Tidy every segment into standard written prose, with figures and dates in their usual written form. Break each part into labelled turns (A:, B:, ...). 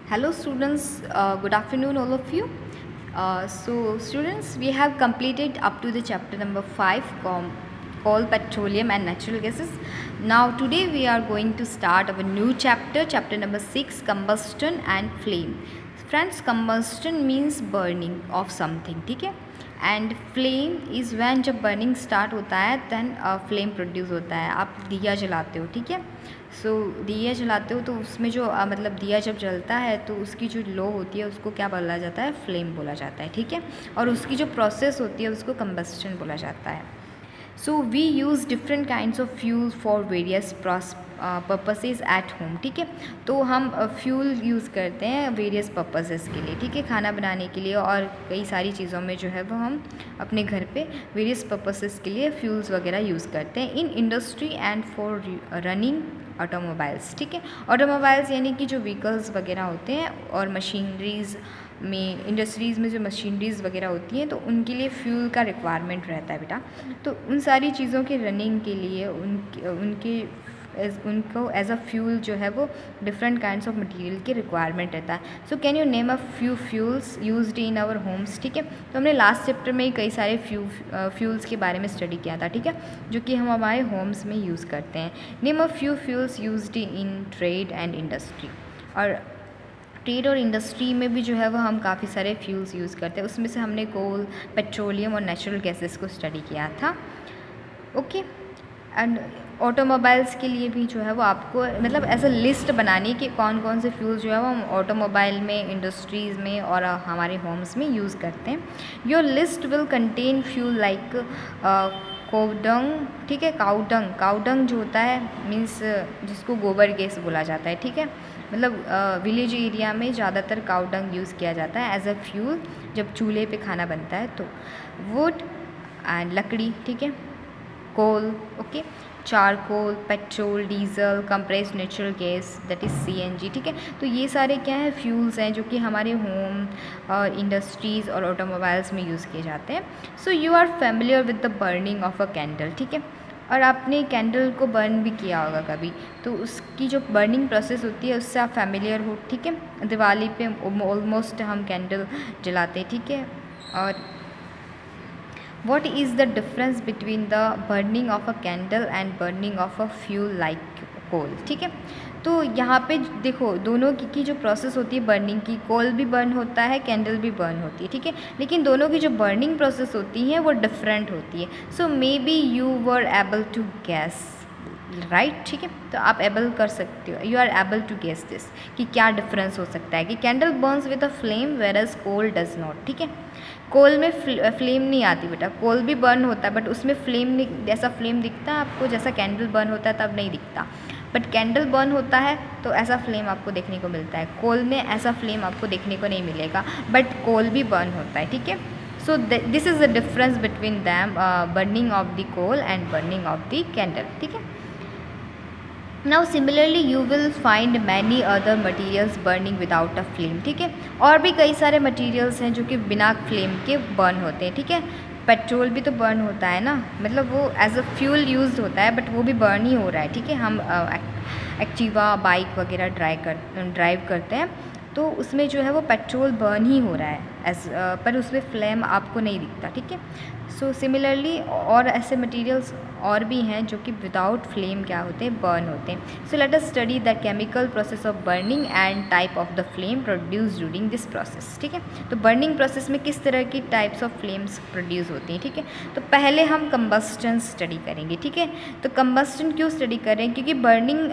A: Hello students, good afternoon all of you. So students, we have completed up to the chapter number 5 coal, petroleum and natural gases. Now today we are going to start our new chapter, chapter number 6, combustion and flame. Friends, combustion means burning of something, ठीक है, and flame is van जब burning start होता है then flame produce होता है. आप दिया जलाते हो, ठीक है. सो दिया जलाते हो तो उसमें जो मतलब दिया जब जलता है तो उसकी जो लो होती है उसको क्या बोला जाता है, फ्लेम बोला जाता है, ठीक है. और उसकी जो प्रोसेस होती है उसको कंबस्टन बोला जाता है. So we use different kinds of fuel for various purposes at home, ठीक है. तो हम फ्यूल यूज़ करते हैं वेरियस पर्पसेस के लिए, ठीक है, खाना बनाने के लिए और कई सारी चीज़ों में जो है वो हम अपने घर पे वेरियस पर्पसेस के लिए फ्यूल्स वगैरह यूज़ करते हैं in industry and for running automobiles, ठीक है. ऑटोमोबाइल्स यानी कि जो व्हीकल्स वगैरह होते हैं और मशीनरीज़ में, इंडस्ट्रीज़ में जो मशीनरीज़ वगैरह होती हैं तो उनके लिए फ्यूल का रिक्वायरमेंट रहता है बेटा. तो उन सारी चीज़ों के रनिंग के लिए उनको एज अ फ्यूल जो है वो डिफरेंट काइंड्स ऑफ मटेरियल की रिक्वायरमेंट रहता है. So can you name a few fuels used in our homes, ठीक है. तो हमने लास्ट चैप्टर में कई सारे फ्यूल्स के बारे में स्टडी किया था, ठीक है, जो कि हम हमारे होम्स में यूज़ करते हैं. Name a few fuels used in trade and industry. और ट्रेड और इंडस्ट्री में भी जो है वो हम काफ़ी सारे फ्यूल्स यूज़ करते हैं. उसमें से हमने कोल, पेट्रोलियम और नेचुरल गैसेस को स्टडी किया था. ओके. एंड ऑटोमोबाइल्स के लिए भी जो है वो आपको मतलब एज अ लिस्ट बनानी कि कौन कौन से फ्यूल्स जो है वो हम ऑटोमोबाइल में, इंडस्ट्रीज़ में और हमारे होम्स में यूज़ करते हैं. Your list will contain fuel like cow dung, ठीक है. काउडंग जो होता है मीन्स जिसको गोबर गैस बोला जाता है, ठीक है. मतलब विलेज एरिया में ज़्यादातर काउडंग यूज़ किया जाता है एज अ फ्यूल जब चूल्हे पे खाना बनता है. तो वुड एंड लकड़ी, ठीक है. Coal, okay, charcoal, petrol, diesel, compressed natural gas that is CNG, ठीक है. तो ये सारे क्या है, फ्यूल्स हैं जो कि हमारे होम और इंडस्ट्रीज़ और ऑटोमोबाइल्स में यूज़ किए जाते हैं. So you are familiar with the burning of a candle, ठीक है. और आपने कैंडल को बर्न भी किया होगा कभी, तो उसकी जो बर्निंग प्रोसेस होती है उससे आप फेमिलियर हो, ठीक है. दिवाली पे ऑलमोस्ट हम कैंडल जलाते हैं, ठीक है. और what is the difference between the burning of a candle and burning of a fuel like coal, ठीक है. तो यहाँ पे देखो दोनों की जो प्रोसेस होती है बर्निंग की, कोल भी बर्न होता है, कैंडल भी बर्न होती है, ठीक है. लेकिन दोनों की जो बर्निंग प्रोसेस होती है वो डिफरेंट होती है. So may be you were able to guess, right, ठीक है. तो आप एबल कर सकते हो, you are able to guess this कि क्या डिफरेंस हो सकता है कि candle burns with a flame whereas coal does not, ठीक है. कोल में फ्लेम नहीं आती बेटा. कोल भी बर्न होता है बट उसमें फ्लेम नहीं, जैसा फ्लेम दिखता है आपको, जैसा कैंडल बर्न होता है तब नहीं दिखता. बट कैंडल बर्न होता है तो ऐसा फ्लेम आपको देखने को मिलता है. कोल में ऐसा फ्लेम आपको देखने को नहीं मिलेगा बट कोल भी बर्न होता है, ठीक है. So this is the difference between them, burning of the coal and burning of the candle, ठीक है. Now similarly you will find many other materials burning without a flame, ठीक है. और भी कई सारे मटीरियल्स हैं जो कि बिना फ्लेम के बर्न होते हैं, ठीक है. पेट्रोल भी तो बर्न होता है ना, मतलब वो एज अ फ्यूल यूज होता है बट वो भी बर्न ही हो रहा है, ठीक है. हम एक्टिवा बाइक वगैरह ड्राइव करते हैं तो उसमें जो है वो पेट्रोल बर्न ही हो रहा है पर उसमें फ्लेम आपको नहीं दिखता, ठीक है. सो सिमिलरली और ऐसे मटेरियल्स और भी हैं जो कि विदाउट फ्लेम क्या होते हैं, बर्न होते हैं. So let us study the chemical process of burning and type of the flame produce during this process, ठीक है. तो बर्निंग प्रोसेस में किस तरह की टाइप्स ऑफ फ्लेम्स प्रोड्यूस होती हैं, ठीक है. तो पहले हम कंबस्टन स्टडी करेंगे, ठीक है. तो कंबस्टन क्यों स्टडी कर रहे हैं, क्योंकि बर्निंग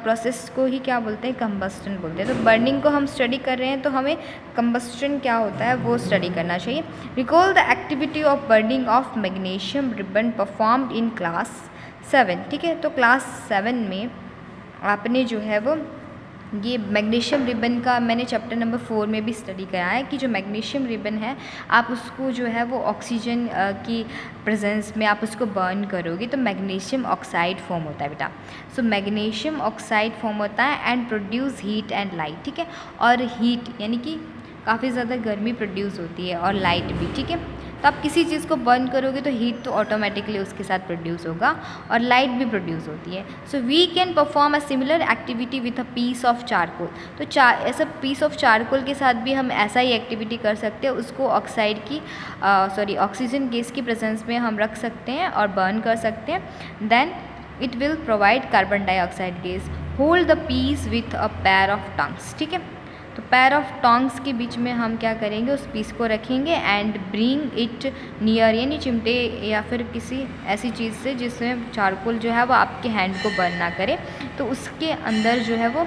A: प्रोसेस को ही क्या बोलते हैं, कंबस्टन बोलते हैं. तो बर्निंग को हम स्टडी कर रहे हैं तो हमें कंबस्टन क्या होता है वो स्टडी करना चाहिए. Recall the activity of burning of magnesium ribbon performed in class 7, ठीक है. तो क्लास 7 में आपने जो है वो ये मैग्नीशियम रिबन का मैंने चैप्टर नंबर 4 में भी स्टडी करा है कि जो मैग्नीशियम रिबन है आप उसको जो है वो ऑक्सीजन की प्रेजेंस में आप उसको बर्न करोगे तो मैग्नीशियम ऑक्साइड फॉर्म होता है बेटा. सो मैग्नीशियम ऑक्साइड फॉर्म होता है and produce heat and light, ठीक है. और हीट यानी कि काफ़ी ज़्यादा गर्मी प्रोड्यूस होती है और लाइट भी, ठीक है. तो आप किसी चीज़ को बर्न करोगे तो हीट तो ऑटोमेटिकली उसके साथ प्रोड्यूस होगा और लाइट भी प्रोड्यूस होती है। So we can perform a similar activity with a piece of charcoal. तो ऐसा पीस ऑफ चारकोल के साथ भी हम ऐसा ही एक्टिविटी कर सकते हैं, उसको ऑक्सीजन गैस की प्रेजेंस में हम रख सकते हैं और बर्न कर सकते हैं। Then it will provide carbon dioxide gas. Hold the piece with a pair of tongs. ठीक है, तो पेयर ऑफ टंग्स के बीच में हम क्या करेंगे, उस पीस को रखेंगे एंड ब्रिंग इट नियर, यानी चिमटे या फिर किसी ऐसी चीज़ से जिसमें चारकोल जो है वो आपके हैंड को बर्न ना करे, तो उसके अंदर जो है वो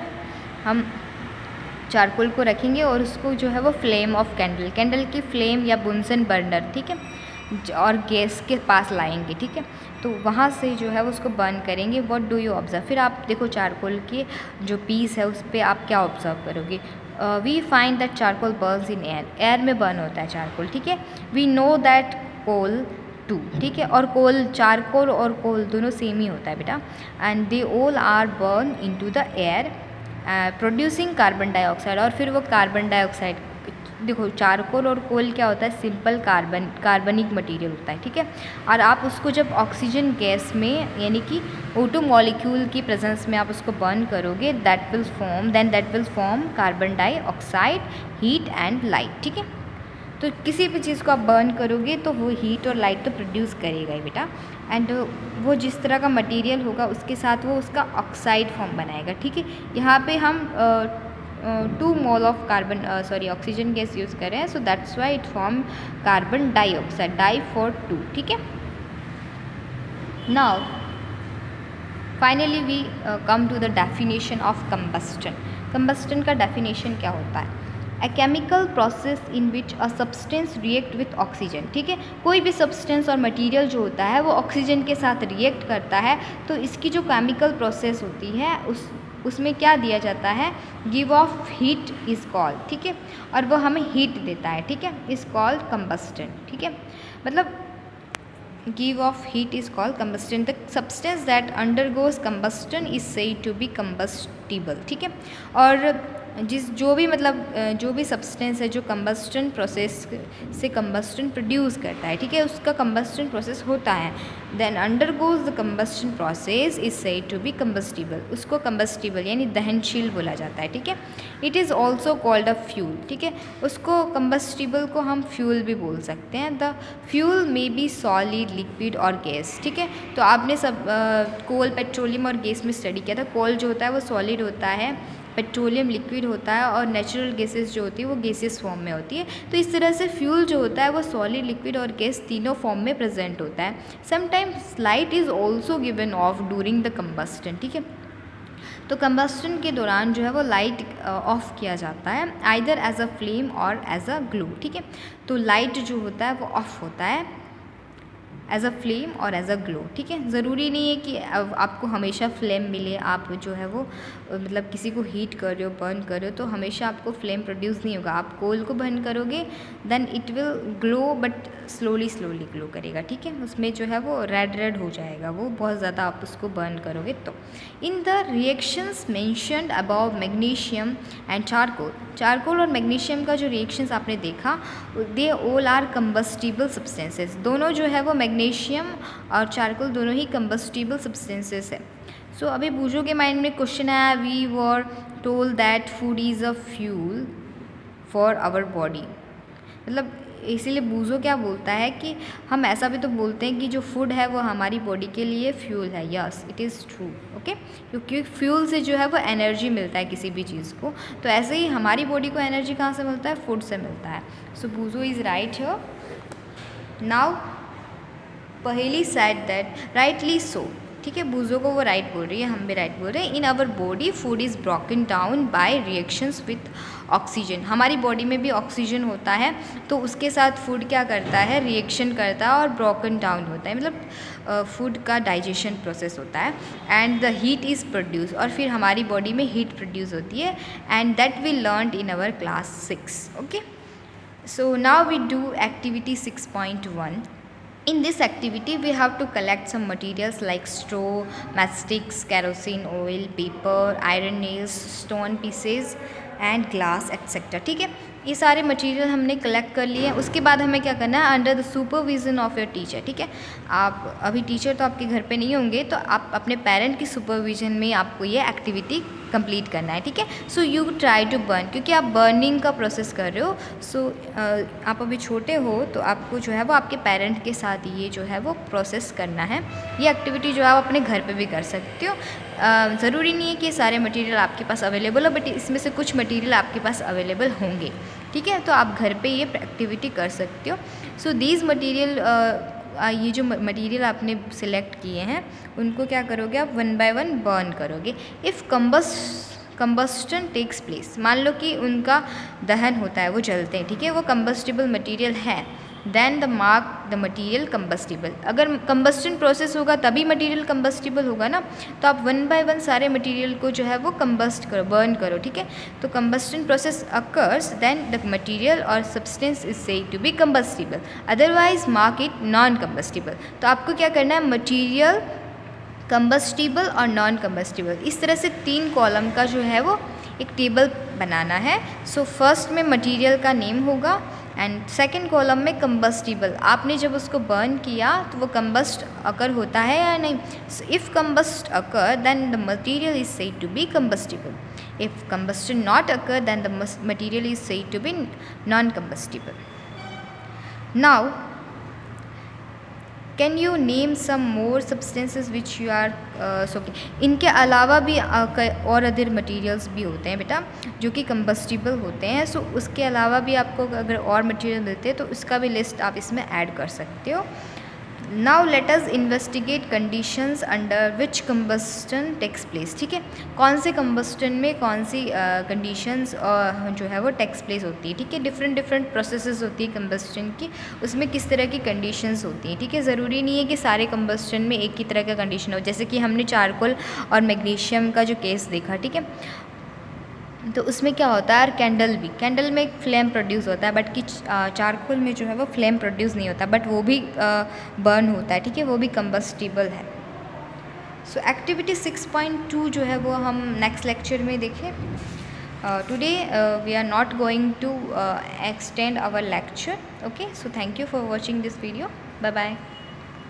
A: हम चारकोल को रखेंगे और उसको जो है वो फ्लेम ऑफ कैंडल की फ्लेम या बुनसन बर्नर, ठीक है, और गैस के पास लाएंगे। ठीक है, तो वहाँ से जो है वो उसको बर्न करेंगे। व्हाट डू यू ऑब्जर्व, फिर आप देखो चारकोल के जो पीस है उस पर आप क्या ऑब्जर्व करोगे। We find that charcoal burns in air में बर्न होता है चारकोल। ठीक है, we know that coal too, ठीक है, और कोल, चारकोल और कोल दोनों सेम ही होता है बेटा, and they all are burn into the air producing carbon dioxide. और फिर वो कार्बन डाइऑक्साइड, देखो चारकोल और कोल क्या होता है, सिंपल कार्बनिक मटेरियल होता है। ठीक है, और आप उसको जब ऑक्सीजन गैस में यानी कि O2 मॉलिक्यूल की प्रेजेंस में आप उसको बर्न करोगे, that will form carbon dioxide, heat and light. ठीक है, तो किसी भी चीज़ को आप बर्न करोगे तो वो हीट और लाइट तो प्रोड्यूस करेगा ही बेटा, एंड वो जिस तरह का मटेरियल होगा उसके साथ वो उसका ऑक्साइड फॉर्म बनाएगा। ठीक है, यहाँ पे हम 2 mole of oxygen gas use कर रहे हैं, so that's why it form carbon dioxide, di for 2। ठीक है, now finally we come to the definition of combustion. Combustion का डेफिनेशन क्या होता है, a chemical process in which a substance react with oxygen. ठीक है, कोई भी सब्सटेंस और मटेरियल जो होता है वो ऑक्सीजन के साथ रिएक्ट करता है, तो इसकी जो केमिकल प्रोसेस होती है उसमें क्या दिया जाता है, give of heat is called. ठीक है, और वो हमें हीट देता है। ठीक है, इज़ कॉल्ड कंबस्टन। ठीक है, मतलब give of heat is called combustion. The substance that undergoes combustion is said to be combustible. ठीक है, और जो भी सब्सटेंस है जो कंबस्टन प्रोसेस से कंबस्टन प्रोड्यूस करता है, ठीक है, उसका कंबस्टन प्रोसेस होता है, then undergoes the combustion process is said to be combustible. उसको कंबस्टिबल यानी दहनशील बोला जाता है। ठीक है, it is also called a fuel. ठीक है, उसको कंबस्टिबल को हम फ्यूल भी बोल सकते हैं। The fuel may be solid, liquid और गैस। ठीक है, तो आपने सब कोल, पेट्रोलियम और गैस में स्टडी किया था। कोल जो होता है वो सॉलिड होता है, पेट्रोलियम लिक्विड होता है, और नेचुरल गैसेस जो होती है वो गैसेस फॉर्म में होती है। तो इस तरह से फ्यूल जो होता है वो सॉलिड, लिक्विड और गैस तीनों फॉर्म में प्रेजेंट होता है। Sometimes light is also given of during the combustion. ठीक है, तो कंबस्टन के दौरान जो है वो लाइट ऑफ किया जाता है, आइदर एज अ फ्लेम और एज अ ग्लो। ठीक है, तो लाइट जो होता है वो ऑफ होता है एज अ फ्लेम और एज अ ग्लो। ठीक है, ज़रूरी नहीं है कि आपको हमेशा फ्लेम मिले। आप जो है वो मतलब किसी को हीट कर रहे हो, बर्न कर रहे हो, तो हमेशा आपको फ्लेम प्रोड्यूस नहीं होगा। आप कोल को बर्न करोगे then it will glow, but slowly glow करेगा। ठीक है, उसमें जो है वो रेड हो जाएगा, वो बहुत ज़्यादा आप उसको बर्न करोगे तो। In the reactions mentioned above magnesium and charcoal और मैग्नीशियम का जो रिएक्शंस आपने देखा, they all are combustible substances. दोनों जो है वो मैग्नीशियम और चारकोल दोनों ही कंबस्टिबल सब्सटेंसेस है। सो अभी बूझो के माइंड में क्वेश्चन आया, we were told that food is a fuel for our body. मतलब इसीलिए बूझो क्या बोलता है कि हम ऐसा भी तो बोलते हैं कि जो फूड है वो हमारी बॉडी के लिए फ्यूल है। Yes, it is true. Okay, क्योंकि फ्यूल से जो है वो एनर्जी मिलता है किसी भी चीज़ को, तो ऐसे ही हमारी बॉडी को एनर्जी कहाँ से मिलता है, फूड से मिलता है। सो बूझो इज़ राइट हियर। नाउ पहेली सेड दैट राइटली सो। ठीक है, बूझो को वो राइट बोल रही है, हम भी राइट बोल रहे हैं। In our body food is broken down by reactions with oxygen. हमारी बॉडी में भी ऑक्सीजन होता है, तो उसके साथ फूड क्या करता है, रिएक्शन करता है और ब्रोकन डाउन होता है, मतलब फूड का डाइजेशन प्रोसेस होता है, and the heat is produce, और फिर हमारी बॉडी में हीट प्रोड्यूस होती है, and that we learned in our class 6। Okay, so now we do activity 6.1. In this activity, we have to collect some materials like straw, matchsticks, kerosene oil, paper, iron nails, stone pieces and glass etc. ठीक है, ये सारे material हमने collect कर लिए हैं। उसके बाद हमें क्या करना है, under the supervision of your teacher, ठीक है। आप अभी टीचर तो आपके घर पे नहीं होंगे, तो आप अपने पेरेंट की सुपरविजन में आपको ये एक्टिविटी कंप्लीट करना है, ठीक है। So you try to burn, क्योंकि आप बर्निंग का प्रोसेस कर रहे हो। सो आप अभी छोटे हो तो आपको जो है वो आपके पेरेंट के साथ ये जो है वो प्रोसेस करना है। ये एक्टिविटी जो है आप अपने घर पे भी कर सकते हो। ज़रूरी नहीं है कि सारे मटेरियल आपके पास अवेलेबल हो, बट इसमें से कुछ मटेरियल आपके पास अवेलेबल होंगे, ठीक है। तो आप घर पे ये एक्टिविटी कर सकते हो। सो दीज मटेरियल, ये जो मटेरियल आपने सिलेक्ट किए हैं उनको क्या करोगे आप, वन बाय वन बर्न करोगे। इफ़ कंबस्टन टेक्स प्लेस, मान लो कि उनका दहन होता है, वो जलते हैं, ठीक है, वो कंबस्टिबल मटेरियल है, then the mark the material combustible. अगर कंबस्टन प्रोसेस होगा तभी मटेरियल कंबस्टिबल होगा ना, तो आप वन बाय वन सारे मटेरियल को जो है वो कंबस्ट करो, बर्न करो, ठीक है। तो combustion process occurs then the material और substance is said to be combustible, otherwise mark it non combustible. तो आपको क्या करना है, मटीरियल, कंबस्टिबल और नॉन कंबस्टिबल, इस तरह से 3 कॉलम का जो है वो एक टेबल बनाना है। सो फर्स्ट में मटेरियल का नेम होगा एंड सेकंड कॉलम में कंबस्टिबल, आपने जब उसको बर्न किया तो वो कंबस्ट अकर होता है या नहीं। If combust occur then the material is said to be combustible, if combustion not occur then the material is said to be non combustible. Now can you name some more substances which you are इनके अलावा भी और other materials भी होते हैं बेटा जो कि कंबस्टिबल होते हैं। सो उसके अलावा भी आपको अगर और मटेरियल मिलते हैं तो उसका भी लिस्ट आप इसमें ऐड कर सकते हो। Now let us investigate conditions under which combustion takes place, ठीक है। कौन से कंबस्टन में कौन सी कंडीशंस जो है वो टेक्स प्लेस होती है, ठीक है। डिफरेंट प्रोसेसेस होती है कंबस्टन की, उसमें किस तरह की कंडीशंस होती हैं, ठीक है। ज़रूरी नहीं है कि सारे कंबस्टन में एक ही तरह का कंडीशन हो, जैसे कि हमने चारकोल और मैग्नीशियम का जो केस देखा, ठीक है। तो उसमें क्या होता है, कैंडल में एक फ्लेम प्रोड्यूस होता है, बट कि चारकोल में जो है वो फ्लेम प्रोड्यूस नहीं होता, बट वो भी बर्न होता है, ठीक है, वो भी कंबस्टिबल है। सो एक्टिविटी 6.2 जो है वो हम नेक्स्ट लेक्चर में देखें। Today we are not going to extend our lecture, okay. So thank you for watching this video, bye bye.